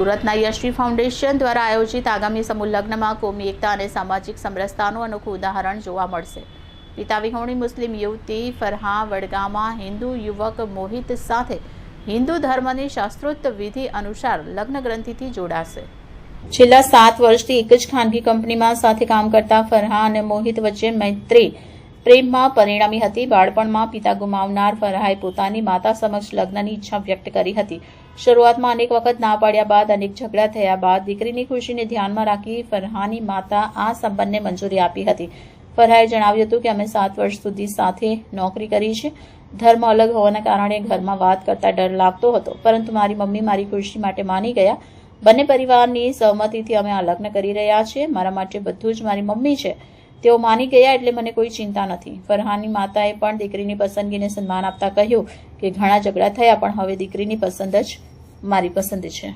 સુરતના યશ્વી ફાઉન્ડેશન દ્વારા આયોજિત આગામી સમૂહ લગ્નમાં કોમી એકતા અને સામાજિક સમરસતાનું અનોખું ઉદાહરણ જોવા મળશે। પિતા વિહોણી મુસ્લિમ યુવતી ફરહા વડગામમાં હિન્દુ યુવક મોહિત સાથે હિન્દુ ધર્મની શાસ્ત્રોક્ત વિધિ અનુસાર લગ્ન ગ્રંથિથી જોડાશે। છેલ્લા 7 વર્ષથી એક જ ખાનગી કંપનીમાં સાથે કામ કરતા ફરહા અને મોહિત વચ્ચે મૈત્રી પ્રેમમાં પરિણમી હતી। બાળપણમાં પિતા ગુમાવનાર ફરહાએ પોતાની માતા સમક્ષ લગ્નની ઈચ્છા વ્યક્ત કરી હતી। શરૂઆતમાં અનેક વખત ના પાડ્યા બાદ અનેક ઝઘડા થયા બાદ દીકરીની ખુશીને ધ્યાનમાં રાખી ફરહાની માતા આ સંબંધને મંજૂરી આપી હતી। ફરહાએ જણાવ્યું હતું કે અમે 7 વર્ષ સુધી સાથે નોકરી કરી છે। ધર્મ અલગ હોવાના કારણે ઘરમાં વાત કરતા ડર લાગતો હતો, પરંતુ મારી મમ્મી મારી ખુશી માટે માની ગયા। બંને પરિવારની સહમતિથી અમે આ લગ્ન કરી રહ્યા છીએ। મારા માટે બધું જ મારી મમ્મી છે, તેઓ માની ગયા એટલે મને કોઈ ચિંતા નથી। ફરહાની માતાએ પણ દીકરીની પસંદગીને સન્માન આપતા કહ્યું કે ઘણા ઝઘડા થયા પણ હવે દીકરીની પસંદ જ મારી પસંદ છે।